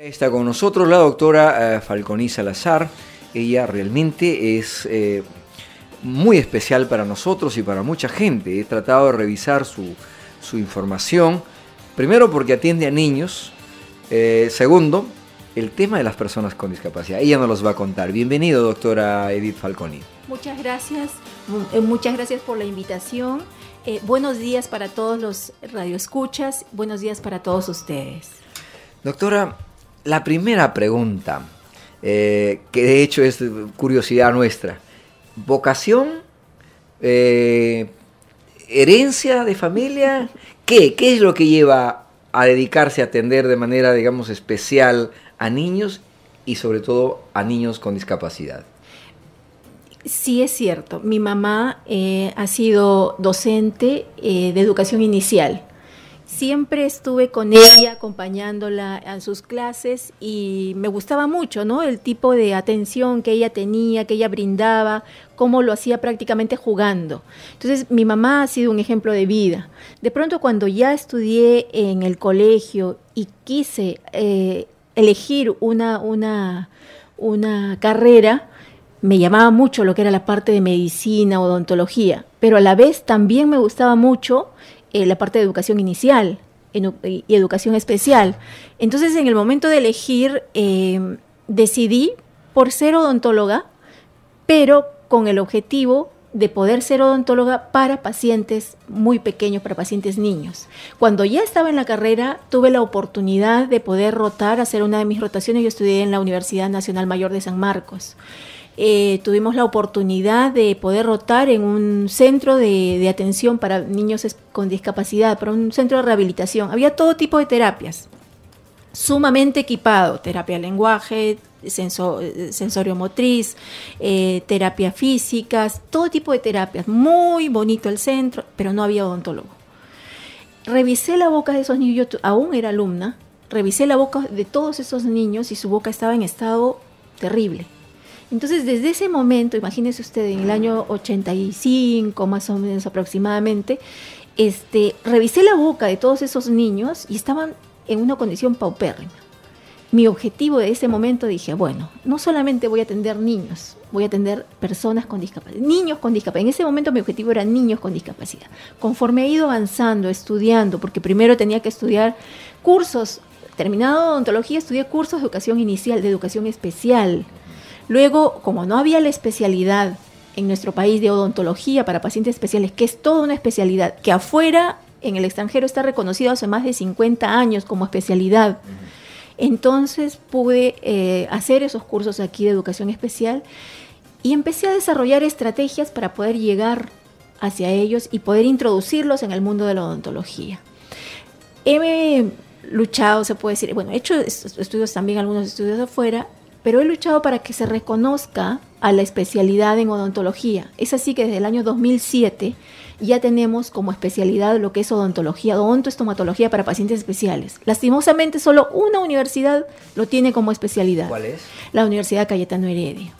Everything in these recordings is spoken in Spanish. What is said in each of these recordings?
Está con nosotros la doctora Falconi Salazar. Ella realmente es muy especial para nosotros y para mucha gente. He tratado de revisar su información. Primero, porque atiende a niños. Segundo, el tema de las personas con discapacidad. Ella nos los va a contar. Bienvenido, doctora Edith Falconi. Muchas gracias por la invitación. Buenos días para todos los radioescuchas. Buenos días para todos ustedes. Doctora, la primera pregunta, que de hecho es curiosidad nuestra. ¿Vocación? ¿Herencia de familia? ¿Qué es lo que lleva a dedicarse a atender de manera, digamos, especial a niños y sobre todo a niños con discapacidad? Sí, es cierto. Mi mamá ha sido docente de educación inicial. Siempre estuve con ella, acompañándola en sus clases y me gustaba mucho, ¿no? El tipo de atención que ella tenía, que ella brindaba, cómo lo hacía prácticamente jugando. Entonces, mi mamá ha sido un ejemplo de vida. De pronto, cuando ya estudié en el colegio y quise elegir una carrera, me llamaba mucho lo que era la parte de medicina, odontología, pero a la vez también me gustaba mucho la parte de educación inicial y educación especial. Entonces, en el momento de elegir, decidí por ser odontóloga, pero con el objetivo de poder ser odontóloga para pacientes muy pequeños, para pacientes niños. Cuando ya estaba en la carrera, tuve la oportunidad de poder rotar, hacer una de mis rotaciones. Yo estudié en la Universidad Nacional Mayor de San Marcos. Tuvimos la oportunidad de poder rotar en un centro de atención para niños con discapacidad, para un centro de rehabilitación. Había todo tipo de terapias, sumamente equipado, terapia de lenguaje, sensorio motriz, terapia físicas, todo tipo de terapias. Muy bonito el centro, pero no había odontólogo. Revisé la boca de esos niños, yo aún era alumna, revisé la boca de todos esos niños y su boca estaba en estado terrible. Entonces, desde ese momento, imagínese usted, en el año 85, más o menos aproximadamente, revisé la boca de todos esos niños y estaban en una condición paupérrima. Mi objetivo de ese momento, dije, bueno, no solamente voy a atender niños, voy a atender personas con discapacidad, niños con discapacidad. En ese momento mi objetivo era niños con discapacidad. Conforme he ido avanzando, estudiando, porque primero tenía que estudiar cursos, terminado odontología, estudié cursos de educación inicial, de educación especial. Luego, como no había la especialidad en nuestro país de odontología para pacientes especiales, que es toda una especialidad, que afuera, en el extranjero, está reconocido hace más de 50 años como especialidad. Entonces pude hacer esos cursos aquí de educación especial y empecé a desarrollar estrategias para poder llegar hacia ellos y poder introducirlos en el mundo de la odontología. He luchado, se puede decir, bueno, he hecho estudios también, algunos estudios afuera, pero he luchado para que se reconozca a la especialidad en odontología. Es así que desde el año 2007 ya tenemos como especialidad lo que es odontología, odontoestomatología para pacientes especiales. Lastimosamente, solo una universidad lo tiene como especialidad. ¿Cuál es? La Universidad Cayetano Heredia.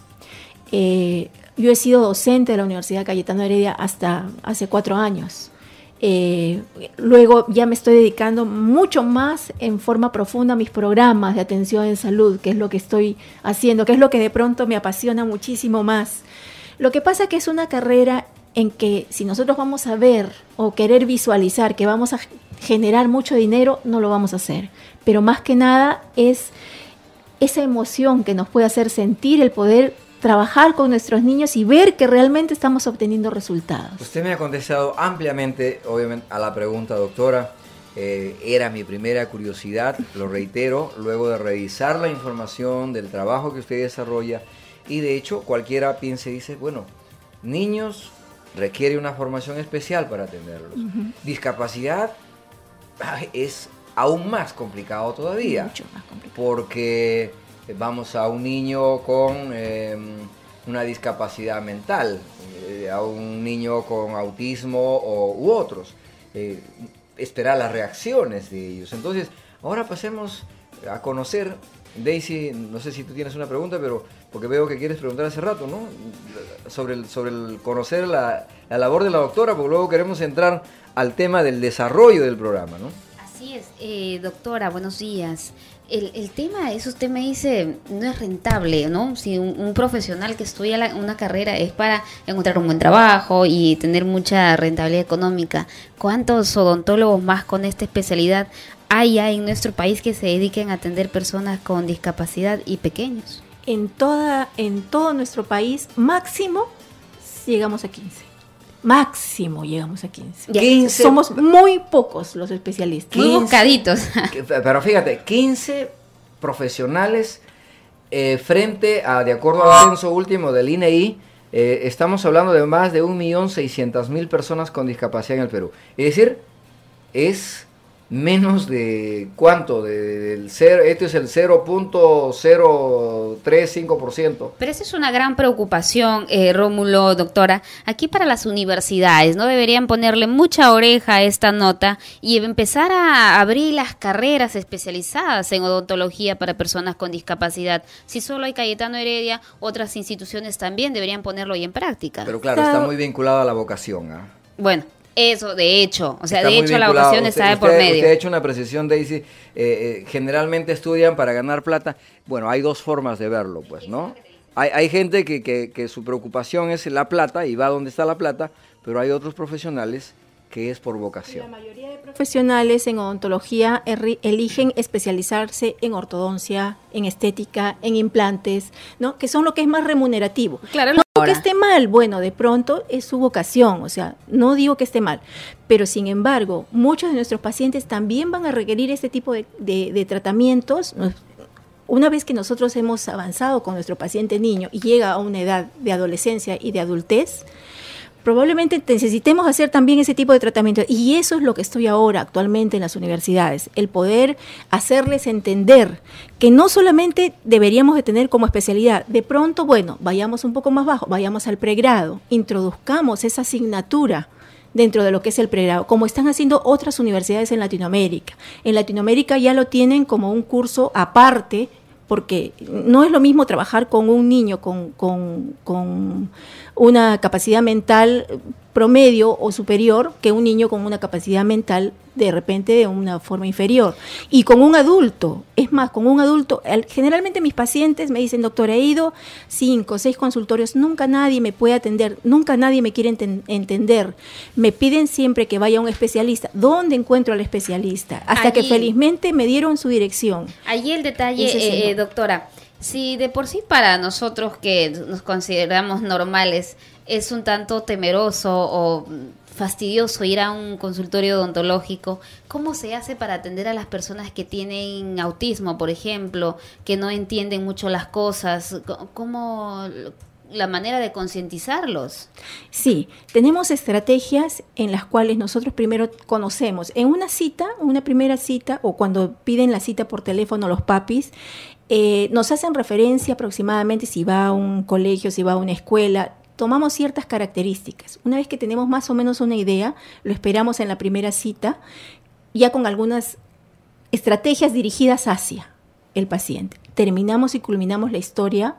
Yo he sido docente de la Universidad Cayetano Heredia hasta hace 4 años. Luego ya me estoy dedicando mucho más en forma profunda a mis programas de atención en salud, que es lo que estoy haciendo, que es lo que de pronto me apasiona muchísimo más. Lo que pasa es que es una carrera en que si nosotros vamos a ver o querer visualizar que vamos a generar mucho dinero, no lo vamos a hacer. Pero más que nada es esa emoción que nos puede hacer sentir el poder trabajar con nuestros niños y ver que realmente estamos obteniendo resultados. Usted me ha contestado ampliamente, obviamente, a la pregunta, doctora. Era mi primera curiosidad, lo reitero, luego de revisar la información del trabajo que usted desarrolla, y de hecho cualquiera piensa y dice, bueno, niños requiere una formación especial para atenderlos. Discapacidad es aún más complicado todavía. Mucho más complicado. Porque vamos a un niño con una discapacidad mental, a un niño con autismo u otros, esperar las reacciones de ellos. Entonces, ahora pasemos a conocer, Daisy, no sé si tú tienes una pregunta, pero porque veo que quieres preguntar hace rato, ¿no? Sobre el conocer la labor de la doctora, porque luego queremos entrar al tema del desarrollo del programa, ¿no? Así Así es, doctora, buenos días. El tema es, usted me dice, no es rentable, ¿no? Si un profesional que estudia una carrera es para encontrar un buen trabajo y tener mucha rentabilidad económica, ¿cuántos odontólogos más con esta especialidad hay ya en nuestro país que se dediquen a atender personas con discapacidad y pequeños? En todo nuestro país, máximo llegamos a 15. Máximo llegamos a 15. 15. Somos muy pocos los especialistas. Muy buscaditos. Pero fíjate, 15 profesionales frente a, de acuerdo al censo último del INEI, estamos hablando de más de 1.600.000 personas con discapacidad en el Perú. Es decir, es menos de ¿cuánto? Del cero, este es el 0.035%. Pero esa es una gran preocupación, Rómulo, doctora. Aquí para las universidades, ¿no? Deberían ponerle mucha oreja a esta nota y empezar a abrir las carreras especializadas en odontología para personas con discapacidad. Si solo hay Cayetano Heredia, otras instituciones también deberían ponerlo ahí en práctica. Pero claro, está muy vinculado a la vocación, ¿ah? Bueno, eso, de hecho, o sea, Está de muy hecho la vinculado. vocación está de por medio. Usted ha hecho una precisión, Daisy, generalmente estudian para ganar plata. Bueno, hay dos formas de verlo, pues, ¿no? Hay gente que su preocupación es la plata y va donde está la plata, pero hay otros profesionales que es por vocación. La mayoría de profesionales en odontología eligen especializarse en ortodoncia, en estética, en implantes, ¿no? Que son lo que es más remunerativo. Claro, no digo que esté mal, bueno, de pronto es su vocación, o sea, no digo que esté mal, pero sin embargo, muchos de nuestros pacientes también van a requerir este tipo de tratamientos. Una vez que nosotros hemos avanzado con nuestro paciente niño y llega a una edad de adolescencia y de adultez, probablemente necesitemos hacer también ese tipo de tratamiento, y eso es lo que estoy ahora actualmente en las universidades, el poder hacerles entender que no solamente deberíamos de tener como especialidad, de pronto, bueno, vayamos un poco más bajo, vayamos al pregrado, introduzcamos esa asignatura dentro de lo que es el pregrado, como están haciendo otras universidades en Latinoamérica. En Latinoamérica ya lo tienen como un curso aparte, porque no es lo mismo trabajar con un niño con una capacidad mental promedio o superior que un niño con una capacidad mental de repente de una forma inferior. Y con un adulto, es más, con un adulto, generalmente mis pacientes me dicen, doctora, he ido 5 o 6 consultorios, nunca nadie me puede atender, nunca nadie me quiere entender. Me piden siempre que vaya a un especialista. ¿Dónde encuentro al especialista? Hasta allí, que felizmente me dieron su dirección. Allí el detalle, doctora. Si de por sí para nosotros que nos consideramos normales es un tanto temeroso o fastidioso ir a un consultorio odontológico, ¿cómo se hace para atender a las personas que tienen autismo, por ejemplo, que no entienden mucho las cosas? ¿Cómo la manera de concientizarlos? Sí, tenemos estrategias en las cuales nosotros primero conocemos. En una cita, una primera cita, o cuando piden la cita por teléfono los papis, nos hacen referencia aproximadamente si va a un colegio, si va a una escuela. Tomamos ciertas características. Una vez que tenemos más o menos una idea, lo esperamos en la primera cita, ya con algunas estrategias dirigidas hacia el paciente. Terminamos y culminamos la historia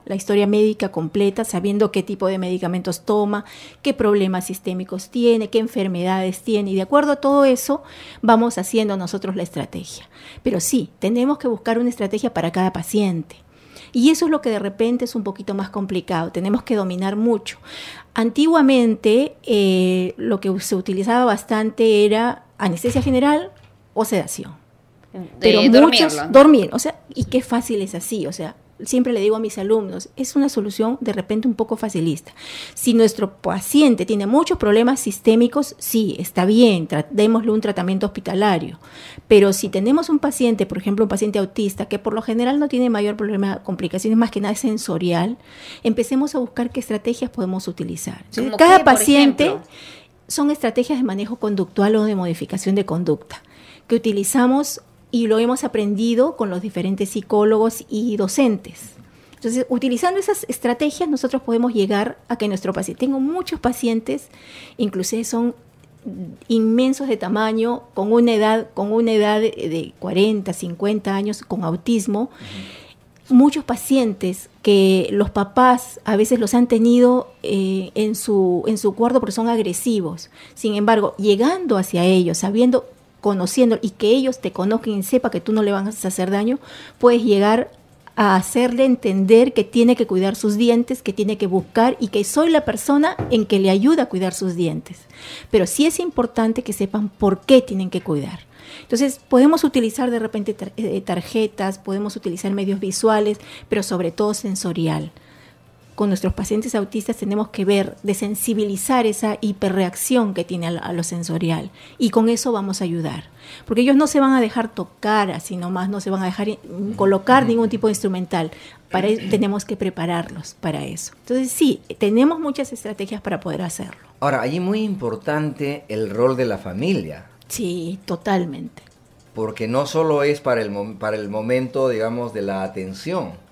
médica completa, sabiendo qué tipo de medicamentos toma, qué problemas sistémicos tiene, qué enfermedades tiene, y de acuerdo a todo eso vamos haciendo nosotros la estrategia. Pero sí, tenemos que buscar una estrategia para cada paciente. Y eso es lo que de repente es un poquito más complicado, tenemos que dominar mucho. Antiguamente lo que se utilizaba bastante era anestesia general o sedación. Pero muchos dormir, o sea, y qué fácil es así, o sea, siempre le digo a mis alumnos, es una solución de repente un poco facilista. Si nuestro paciente tiene muchos problemas sistémicos, sí, está bien, démosle un tratamiento hospitalario, pero si tenemos un paciente, por ejemplo, un paciente autista, que por lo general no tiene mayor problema, complicaciones más que nada sensorial, empecemos a buscar qué estrategias podemos utilizar. Cada paciente son estrategias de manejo conductual o de modificación de conducta que utilizamos y lo hemos aprendido con los diferentes psicólogos y docentes. Entonces, utilizando esas estrategias, nosotros podemos llegar a que nuestro paciente... Tengo muchos pacientes, inclusive son inmensos de tamaño, con una edad de 40, 50 años, con autismo. Muchos pacientes que los papás a veces los han tenido en su cuarto porque son agresivos. Sin embargo, llegando hacia ellos, sabiendo conociendo y que ellos te conozcan y sepan que tú no le vas a hacer daño, puedes llegar a hacerle entender que tiene que cuidar sus dientes, que tiene que buscar y que soy la persona en que le ayuda a cuidar sus dientes. Pero sí es importante que sepan por qué tienen que cuidar. Entonces, podemos utilizar de repente tarjetas, podemos utilizar medios visuales, pero sobre todo sensorial. Con nuestros pacientes autistas tenemos que ver, desensibilizar esa hiperreacción que tiene a lo sensorial, y con eso vamos a ayudar. Porque ellos no se van a dejar tocar así nomás, no se van a dejar colocar ningún tipo de instrumental. Tenemos que prepararlos para eso. Entonces sí, tenemos muchas estrategias para poder hacerlo. Ahora, allí muy importante el rol de la familia. Sí, totalmente. Porque no solo es para el momento, digamos, de la atención,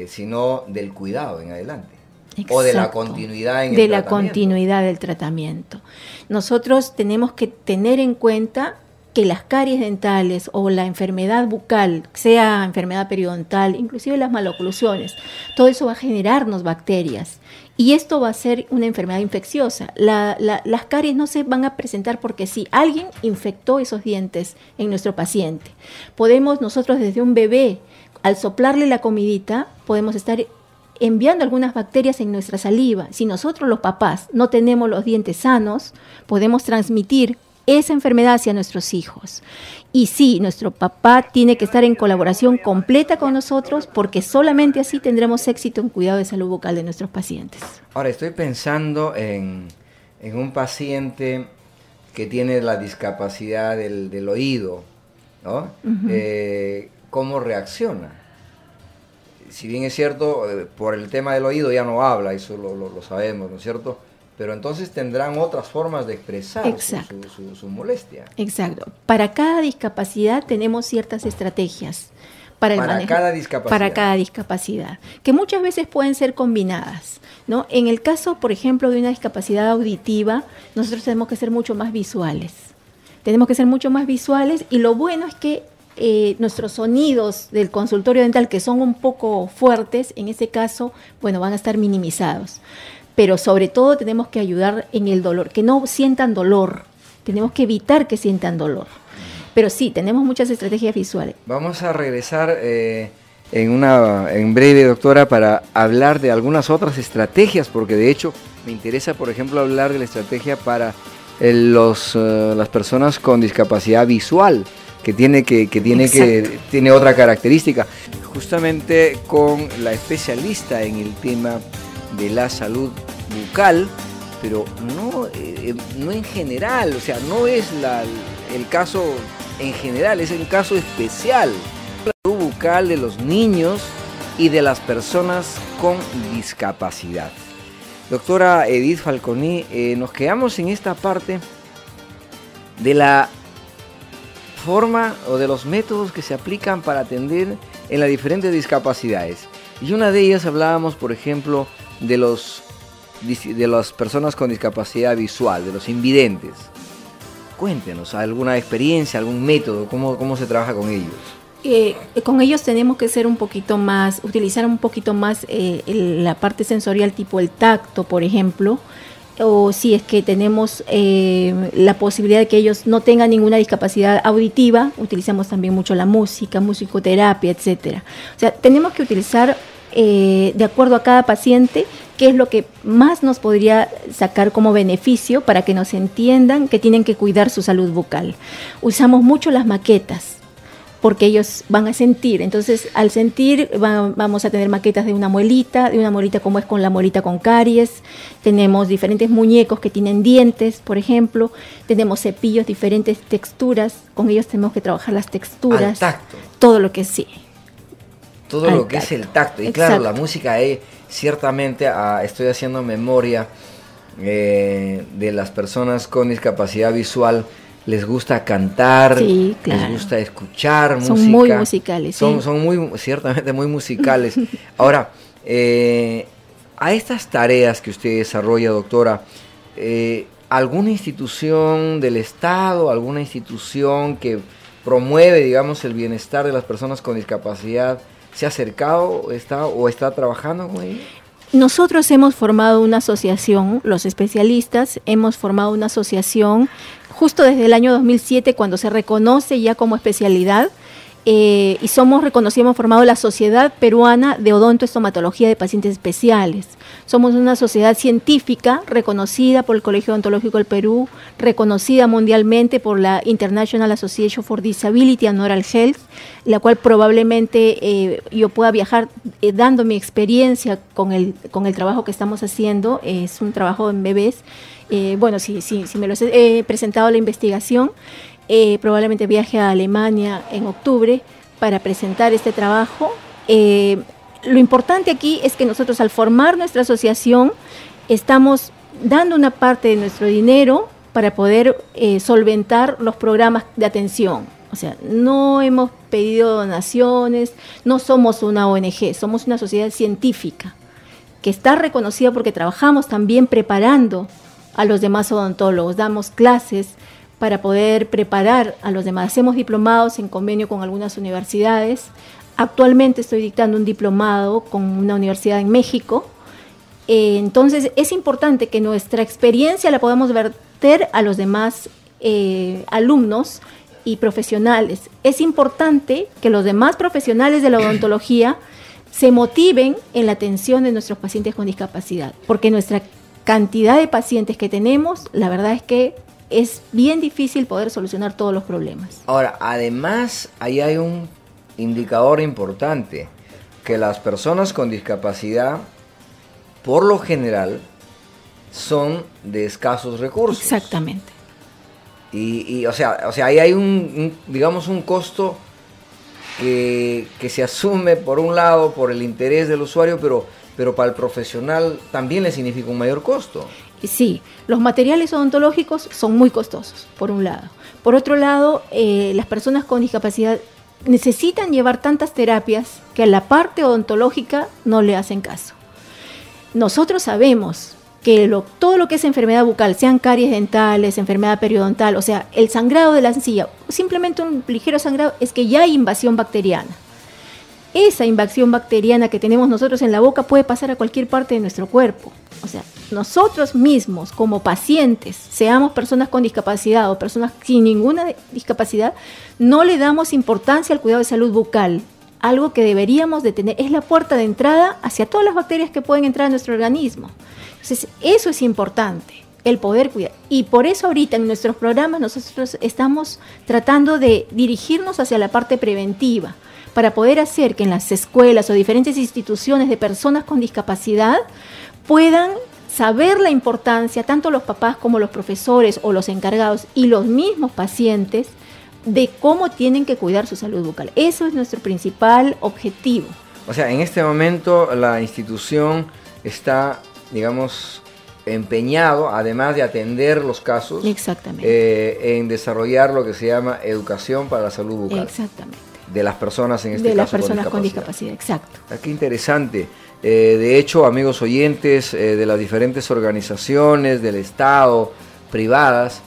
sino del cuidado en adelante. Exacto. O de la continuidad en el tratamiento. De la continuidad del tratamiento. Nosotros tenemos que tener en cuenta que las caries dentales o la enfermedad bucal, sea enfermedad periodontal, inclusive las maloclusiones, todo eso va a generarnos bacterias. Y esto va a ser una enfermedad infecciosa. Las caries no se van a presentar porque sí, alguien infectó esos dientes en nuestro paciente. Podemos nosotros desde un bebé, al soplarle la comidita, podemos estar enviando algunas bacterias en nuestra saliva. Si nosotros los papás no tenemos los dientes sanos, podemos transmitir esa enfermedad hacia nuestros hijos. Y sí, nuestro papá tiene que estar en colaboración completa con nosotros, porque solamente así tendremos éxito en cuidado de salud bucal de nuestros pacientes. Ahora, estoy pensando en un paciente que tiene la discapacidad del oído, ¿no? Uh-huh. ¿Cómo reacciona? Si bien es cierto, por el tema del oído ya no habla, eso lo sabemos, ¿no es cierto? Pero entonces tendrán otras formas de expresar su molestia. Exacto. Para cada discapacidad tenemos ciertas estrategias para cada discapacidad, que muchas veces pueden ser combinadas, ¿no? En el caso, por ejemplo, de una discapacidad auditiva, nosotros tenemos que ser mucho más visuales. Y lo bueno es que nuestros sonidos del consultorio dental, que son un poco fuertes, en ese caso, bueno, van a estar minimizados. Pero sobre todo tenemos que ayudar en el dolor, que no sientan dolor. Tenemos que evitar que sientan dolor. Pero sí, tenemos muchas estrategias visuales. Vamos a regresar en breve, doctora, para hablar de algunas otras estrategias, porque de hecho me interesa, por ejemplo, hablar de la estrategia para las personas con discapacidad visual, que tiene otra característica, justamente con la especialista en el tema de la salud bucal, pero no en general, o sea, no es el caso en general, es el caso especial, la salud bucal de los niños y de las personas con discapacidad. Doctora Edith Falconi, nos quedamos en esta parte de la forma o de los métodos que se aplican para atender en las diferentes discapacidades. Y una de ellas hablábamos, por ejemplo, de las personas con discapacidad visual, de los invidentes. Cuéntenos, ¿alguna experiencia, algún método? ¿Cómo se trabaja con ellos? Con ellos tenemos que utilizar un poquito más la parte sensorial, tipo el tacto, por ejemplo, o si es que tenemos la posibilidad de que ellos no tengan ninguna discapacidad auditiva, utilizamos también mucho la música, musicoterapia, etcétera. O sea, tenemos que utilizar de acuerdo a cada paciente qué es lo que más nos podría sacar como beneficio para que nos entiendan que tienen que cuidar su salud bucal. Usamos mucho las maquetas, porque ellos van a sentir. Entonces, al sentir, vamos a tener maquetas de una muelita como es con la muelita con caries. Tenemos diferentes muñecos que tienen dientes, por ejemplo. Tenemos cepillos, diferentes texturas. Con ellos tenemos que trabajar las texturas. Al tacto. Todo lo que sí. Todo lo que es el tacto. Y claro, la música ciertamente, estoy haciendo memoria de las personas con discapacidad visual. Les gusta cantar, sí, claro. Les gusta escuchar música. Son muy musicales. Son ciertamente muy musicales. Ahora, a estas tareas que usted desarrolla, doctora, ¿alguna institución del Estado, alguna institución que promueve, digamos, el bienestar de las personas con discapacidad, se ha acercado o está trabajando con ellos? Nosotros hemos formado una asociación, los especialistas hemos formado una asociación justo desde el año 2007, cuando se reconoce ya como especialidad, y hemos formado la Sociedad Peruana de Odontoestomatología de Pacientes Especiales. Somos una sociedad científica reconocida por el Colegio Odontológico del Perú, reconocida mundialmente por la International Association for Disability and Oral Health, la cual probablemente yo pueda viajar dando mi experiencia con el trabajo que estamos haciendo. Es un trabajo en bebés. Si me lo he presentado la investigación, probablemente viaje a Alemania en octubre para presentar este trabajo. Lo importante aquí es que nosotros, al formar nuestra asociación, estamos dando una parte de nuestro dinero para poder solventar los programas de atención. O sea, no hemos pedido donaciones, no somos una ONG, somos una sociedad científica que está reconocida porque trabajamos también preparando a los demás odontólogos, damos clases para poder preparar a los demás. Hacemos diplomados en convenio con algunas universidades. Actualmente estoy dictando un diplomado con una universidad en México. Entonces es importante que nuestra experiencia la podamos verter a los demás alumnos y profesionales. Es importante que los demás profesionales de la odontología se motiven en la atención de nuestros pacientes con discapacidad, porque nuestra cantidad de pacientes que tenemos, la verdad es que es bien difícil poder solucionar todos los problemas. Ahora, además, ahí hay un indicador importante, que las personas con discapacidad, por lo general, son de escasos recursos. Exactamente. Y o sea, ahí hay un costo que se asume, por un lado, por el interés del usuario, pero para el profesional también le significa un mayor costo. Sí, los materiales odontológicos son muy costosos, por un lado. Por otro lado, las personas con discapacidad necesitan llevar tantas terapias que a la parte odontológica no le hacen caso. Nosotros sabemos que todo lo que es enfermedad bucal, sean caries dentales, enfermedad periodontal, o sea, el sangrado de la encía, simplemente un ligero sangrado, es que ya hay invasión bacteriana. Esa invasión bacteriana que tenemos nosotros en la boca puede pasar a cualquier parte de nuestro cuerpo. O sea, nosotros mismos como pacientes, seamos personas con discapacidad o personas sin ninguna discapacidad, no le damos importancia al cuidado de salud bucal. Algo que deberíamos de tener, es la puerta de entrada hacia todas las bacterias que pueden entrar a nuestro organismo. Entonces, eso es importante, el poder cuidar. Y por eso ahorita en nuestros programas nosotros estamos tratando de dirigirnos hacia la parte preventiva, para poder hacer que en las escuelas o diferentes instituciones de personas con discapacidad puedan saber la importancia, tanto los papás como los profesores o los encargados y los mismos pacientes, de cómo tienen que cuidar su salud bucal. Eso es nuestro principal objetivo. O sea, en este momento la institución está, digamos, empeñado, además de atender los casos, en desarrollar lo que se llama educación para la salud bucal. Exactamente. De las personas, en este caso, de las personas con discapacidad, exacto. Qué interesante. De hecho, amigos oyentes de las diferentes organizaciones del Estado, privadas,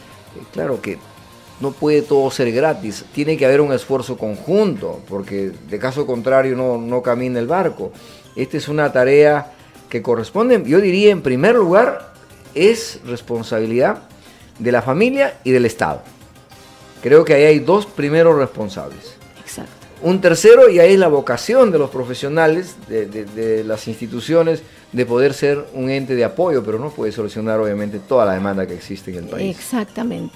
claro que no puede todo ser gratis, tiene que haber un esfuerzo conjunto, porque de caso contrario no camina el barco. Esta es una tarea que corresponde, yo diría, en primer lugar, es responsabilidad de la familia y del Estado. Creo que ahí hay dos primeros responsables. Exacto. Un tercero, y ahí es la vocación de los profesionales, de las instituciones, de poder ser un ente de apoyo, pero no puede solucionar obviamente toda la demanda que existe en el país. Exactamente.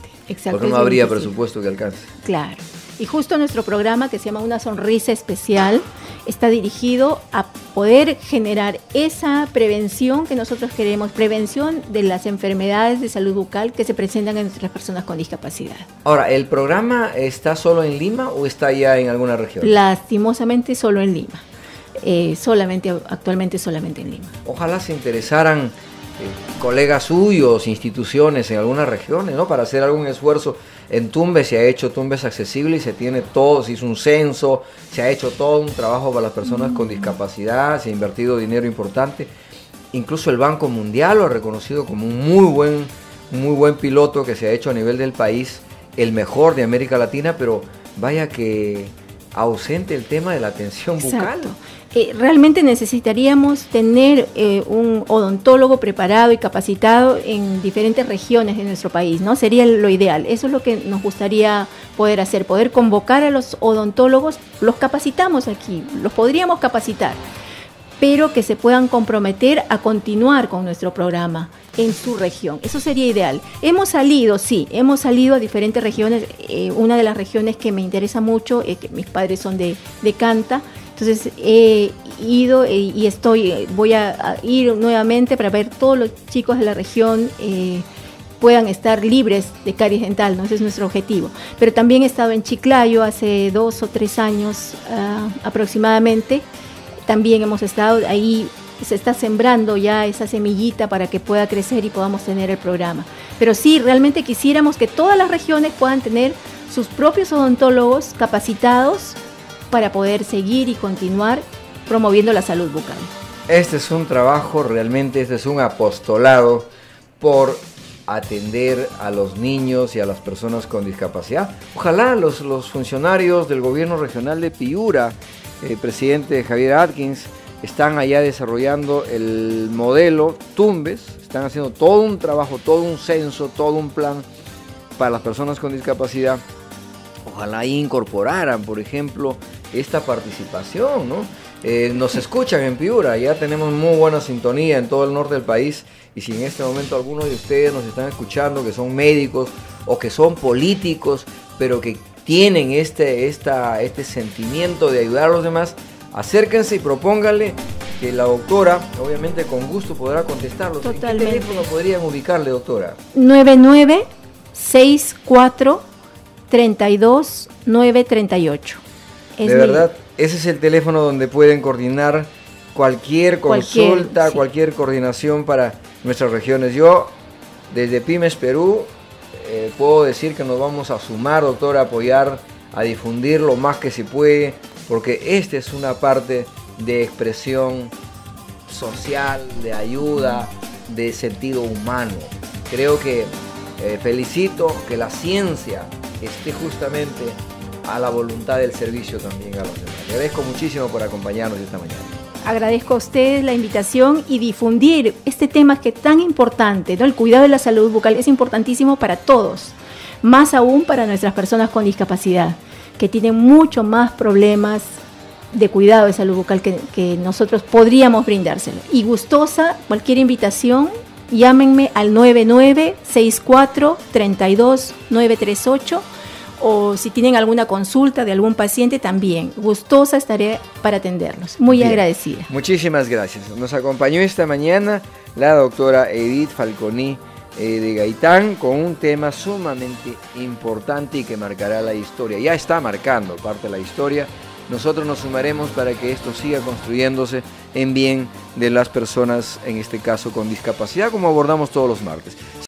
Porque no habría presupuesto que alcance. Claro. Y justo nuestro programa, que se llama Una Sonrisa Especial, está dirigido a poder generar esa prevención que nosotros queremos, prevención de las enfermedades de salud bucal que se presentan en nuestras personas con discapacidad. Ahora, ¿el programa está solo en Lima o está ya en alguna región? Lastimosamente solo en Lima. Actualmente solamente en Lima. Ojalá se interesaran colegas suyos, instituciones en algunas regiones, ¿no? Para hacer algún esfuerzo. En Tumbes se ha hecho Tumbes accesible y se tiene todo, se hizo un censo, se ha hecho todo un trabajo para las personas con discapacidad, se ha invertido dinero importante. Incluso el Banco Mundial lo ha reconocido como un muy buen piloto que se ha hecho a nivel del país, el mejor de América Latina, pero vaya que ausente el tema de la atención bucal. Exacto. Realmente necesitaríamos tener un odontólogo preparado y capacitado en diferentes regiones de nuestro país, ¿no? Sería lo ideal. Eso es lo que nos gustaría poder hacer, poder convocar a los odontólogos, los capacitamos aquí, los podríamos capacitar, pero que se puedan comprometer a continuar con nuestro programa en su región. Eso sería ideal. Hemos salido a diferentes regiones. Una de las regiones que me interesa mucho es que mis padres son de Canta. Entonces he ido y voy a ir nuevamente para ver todos los chicos de la región puedan estar libres de caries dental, ¿no? Ese es nuestro objetivo. Pero también he estado en Chiclayo hace 2 o 3 años aproximadamente. También hemos estado ahí, se está sembrando ya esa semillita para que pueda crecer y podamos tener el programa. Pero sí, realmente quisiéramos que todas las regiones puedan tener sus propios odontólogos capacitados para poder seguir y continuar promoviendo la salud bucal. Este es un trabajo, realmente este es un apostolado por atender a los niños y a las personas con discapacidad. Ojalá los funcionarios del gobierno regional de Piura, el presidente Javier Atkins, están allá desarrollando el modelo Tumbes, están haciendo todo un trabajo, todo un censo, todo un plan para las personas con discapacidad. Ojalá incorporaran, por ejemplo, esta participación, ¿no? Nos escuchan en Piura, ya tenemos muy buena sintonía en todo el norte del país, y si en este momento algunos de ustedes nos están escuchando que son médicos o que son políticos, pero que tienen este sentimiento de ayudar a los demás, acérquense y propónganle que la doctora, obviamente con gusto, podrá contestarlos. Totalmente. ¿En qué teléfono podrían ubicarle, doctora? 99-64-32-938. De verdad, ese es el teléfono donde pueden coordinar cualquier consulta, cualquier coordinación para nuestras regiones. Yo, desde Pymes Perú, puedo decir que nos vamos a sumar, doctora, a apoyar, a difundir lo más que se puede, porque esta es una parte de expresión social, de ayuda, de sentido humano. Creo que felicito que la ciencia esté justamente a la voluntad del servicio también a los demás. Le agradezco muchísimo por acompañarnos esta mañana. Agradezco a ustedes la invitación y difundir este tema que es tan importante, ¿no? El cuidado de la salud bucal es importantísimo para todos, más aún para nuestras personas con discapacidad, que tienen mucho más problemas de cuidado de salud bucal que nosotros podríamos brindárselo. Y gustosa, cualquier invitación, llámenme al 99-64-32-938, o si tienen alguna consulta de algún paciente también. Gustosa estaré para atenderlos. Muy bien, agradecida. Muchísimas gracias. Nos acompañó esta mañana la doctora Edith Falconi de Gaitán con un tema sumamente importante y que marcará la historia. Ya está marcando parte de la historia. Nosotros nos sumaremos para que esto siga construyéndose en bien de las personas, en este caso con discapacidad, como abordamos todos los martes.